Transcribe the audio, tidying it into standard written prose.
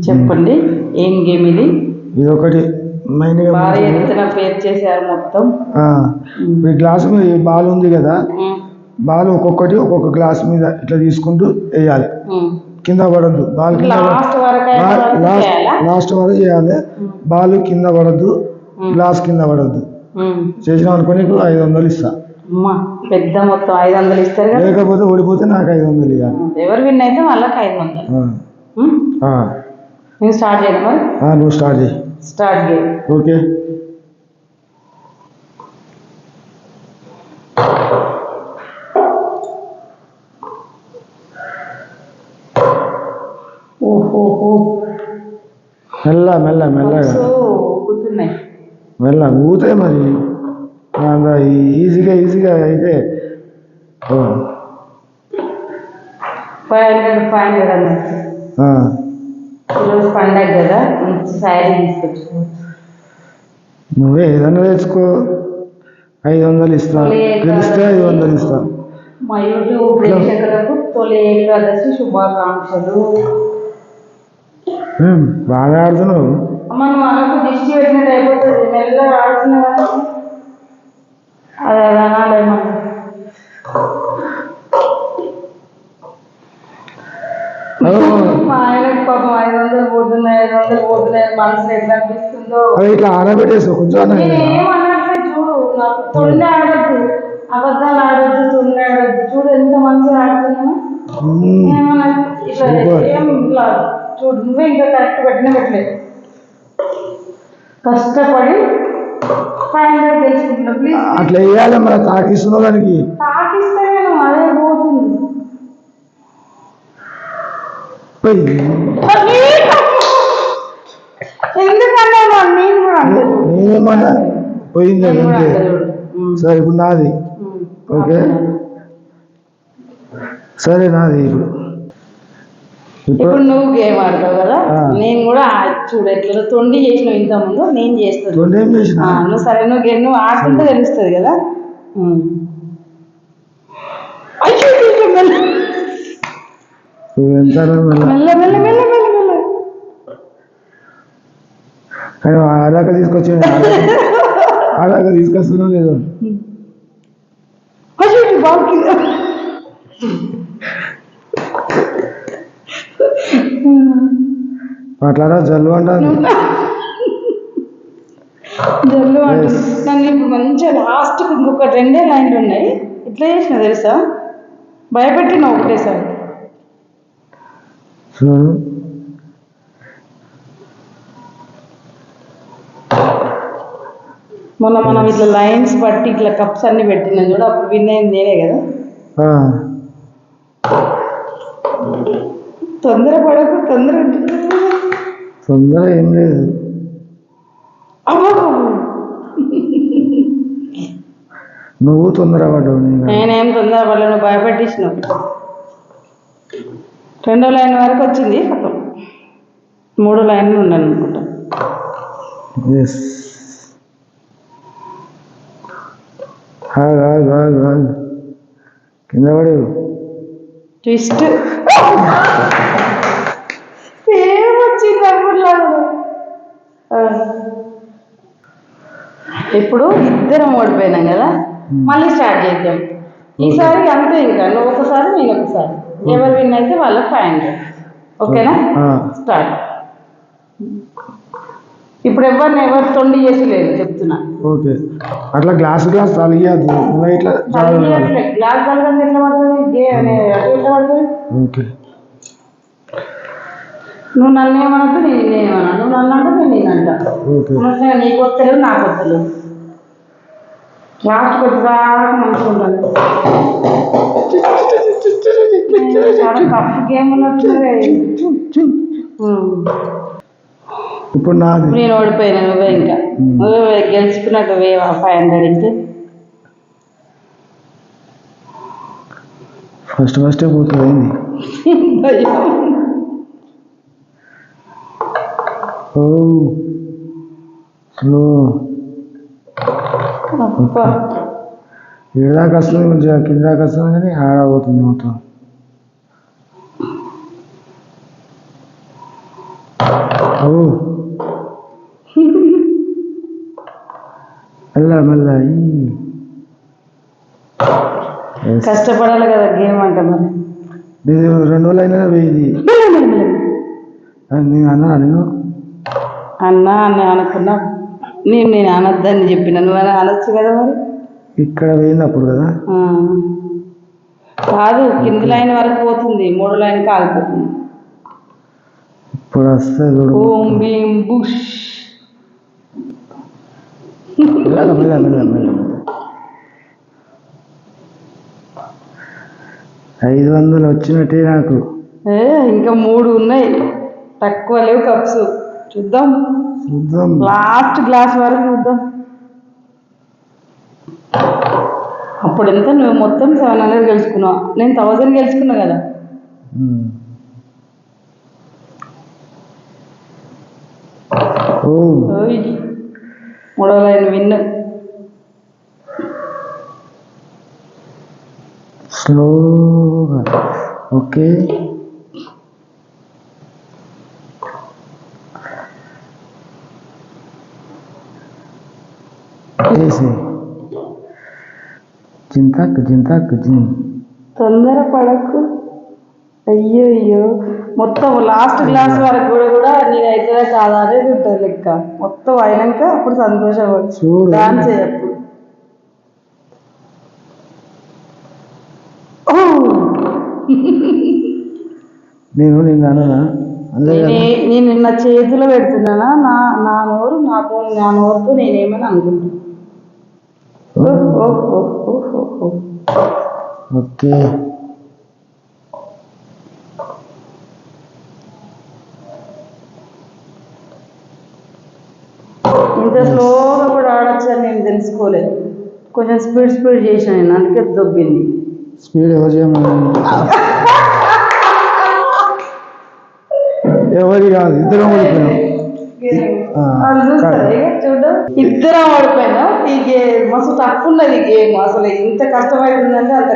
చెప్పండి, ఏం గేమ్ ఇది? ఇది ఒకటి మైన్గా భారీ ఎత్తున పేరు చేశారు మొత్తం. ఈ గ్లాస్ మీద బాల్ ఉంది కదా, బాల్ ఒక్కొక్కటి ఒక్కొక్క గ్లాస్ మీద ఇట్లా తీసుకుంటూ వేయాలి. కింద పడద్దు బాల్, లాస్ట్ వరకు చేయాలి. బాల్ కింద పడద్దు, గ్లాస్ కింద పడద్దు. చేసినాం అనుకో నీకు 500 ఇస్తా. పెద్ద మొత్తం 500 ఇస్తారు. లేకపోతే ఓడిపోతే నాకు 500 ఇవ్వాలి. ఎవరు విన్ అయితే వాళ్ళకి 500. నేను స్టార్ట్ చేయను మరి. నువ్వు స్టార్ట్ చేయి. Start game. ఓకే. మెల్లగా ఊతాయి మరి. ఈజీగా అయితే 500 అన్నట్టు. ఈరోజు పండగ కదా, మంచి శారీ తీసుకొచ్చుకో. నువ్వే ఏదన్నా తెచ్చుకో. 500 ఇస్తా, గెలిస్తే 500 ఇస్తా. మా యూట్యూబ్ ప్రేక్షకులకు తొలి ఏకాదశి శుభాకాంక్షలు. బాగా ఆడుతున్నావు. అమ్మ నువ్వు అనకు, దిష్టి పెట్టినట్టు అయిపోతుంది. మెల్లగా ఆడుతున్నావా? అది అనాలేమో. మా ఆయనకు పాపం 500 పోతున్నాయి మనసులో ఎట్లా అనిపిస్తుందో. ఇట్లా ఆడబెట్టేసి కొంచెం ఏమన్నట్లే చూడు. నాకు తొండి ఆడద్దు, అబద్ధాలు ఆడద్దు, తొండి ఆడద్దు. చూడు ఎంత మంచిగా ఆడుతున్నాను. ఏమన్నా ఇట్లా ఇట్లా చూడు. నువ్వే ఇంకా కరెక్ట్ పెట్టలేదు. కష్టపడి 500 తెలుసుకుంటున్నా. ప్లీజ్ అట్లా వేయాలి. మరి తాకిస్తున్నావు దానికి. తాకిస్తే నేను అదే పోతుంది. ఎందుకన్నా నేనేమన్నా పోయింది అంతే. సరే ఇప్పుడు నాది. ఓకే సరే నాది. ఇప్పుడు నువ్వు గేమ్ ఆడతావు కదా, నేను కూడా చూడు ఎట్లా తొండి చేసినావు ఇంత ముందు. నేను చేస్తాను. నువ్వు సరే నువ్వు ఆడుతుంటే తెలుస్తుంది కదా. ఆడాక తీసుకొస్తున్నావు లేదు. అట్లారా జల్లు అంటారు. జల్లు అంటారు. నన్ను ఇప్పుడు మంచిగా లాస్ట్ ఇంకొక 2 లైన్లు ఉన్నాయి. ఇట్లా చేసిన తెలుసా, భయపెట్టిన ఒకటేసారి. మనం ఇట్లా లైన్స్ బట్టి ఇట్లా కప్స్ అన్ని పెట్టినా చూడ, అప్పుడు విన్ అయింది నేనే కదా. తొందరపడకు. తొందర ఏం లేదు. నువ్వు తొందరపడ్డావు. నేనేం తొందరపడలేను, భయపెట్టించినావు. 2వ లైన్ వరకు వచ్చింది. 3 లైన్లు ఉన్నాను అనుకుంటా. కింద పడు. ట్విస్ట్ ఏమొచ్చింది అప్పుడు. ఇప్పుడు ఇద్దరం ఓడిపోయినాం కదా, మళ్ళీ స్టార్ట్ చేద్దాం. ఈసారి అంతే, ఇంకా నువ్వు ఒకసారి నేను ఒకసారి. ఎవరు విన్ అయితే వాళ్ళకి 500. ఓకేనా? స్టార్ట్. ఇప్పుడు ఎవరు తొండి చేసి లేదు చెప్తున్నా. ఓకే. అట్లా గ్లాస్ తలియద్దు. గ్లాస్ తలగండి ఎట్లా పడుతుంది? ఎట్లా పడుతుంది? ఓకే. నువ్వు నన్ను ఏమన్నట్టు నేనేమన్నా, నువ్వు నన్ను అంటే నేనంట. నీకు వస్తలేదు, నాకు వస్తలేదు. లాస్ట్ వచ్చేదాకా మంచిగా ఉంటాను. చాలా టఫ్ గేమ్ ఉన్నట్టు. ఇప్పుడు నాది. నేను ఓడిపోయినా, నువ్వే ఇంకా నువ్వే గెలుచుకున్నట్టు 500 ఇంటి. ఫస్ట్ పోతుంది. స్లో ఏడాకి వస్తుంది, కొంచెం కిందాకి వస్తుంది కానీ ఆడబోతుంది మొత్తం. ఓ మళ్ళా కష్టపడాలి కదా గేమ్ అంటే మరి. నేను 2 రోజులు అయినా పోయింది నేను నేను అన్నా అని అనుకున్నా. నేను అనొద్దని చెప్పిన నువ్వు అనొచ్చు కదా మరి. ఇక్కడ పోయింది అప్పుడు కదా. కాదు, కింది లైన్ వరకు పోతుంది, 3 లైన్ కాలిపోతుంది. ఇప్పుడు వస్తుంది ఓం భీం బుష్. 500 వచ్చినట్టే నాకు. ఇంకా 3 ఉన్నాయి, తక్కువ లేవు కప్స్. చూద్దాం లాస్ట్ గ్లాస్ వరకు చూద్దాం. అప్పుడు ఎంత నువ్వు మొత్తం 700 గెలుచుకున్నావు, నేను 1000 గెలుచుకున్నా కదా. మూడో లైన్ విన్. స్లోగా ఓకే. చింతాకు తొందర పడకు. అయ్యో మొత్తం లాస్ట్ గ్లాస్ వరకు కూడా నేను అయితే కాదా అనేది ఉంటుంది లెక్క. మొత్తం అయినాక అప్పుడు సంతోషపడచ్చు, డాన్స్ చేయప్పుడు. నేను నిన్న చేతిలో పెడుతున్నానా, నా నోరుతో నేనేమని అనుకుంటున్నా. ఓకే ఇంత స్లోగా కూడా ఆడొచ్చని నేను తెలుసుకోలేదు. కొంచెం స్పీడ్ చేసిన నేను, అందుకే దొబ్బింది. స్పీడ్ ఎవరు ఎవరి కాదు, ఇద్దరం ఓడిపోయాం. చూడు, ఇద్దరం ఓడిపోయినా. ఈ గేమ్ మస్తు టఫ్ ఉన్నది. గేమ్ అసలు ఇంత కష్టమైందంటే అంత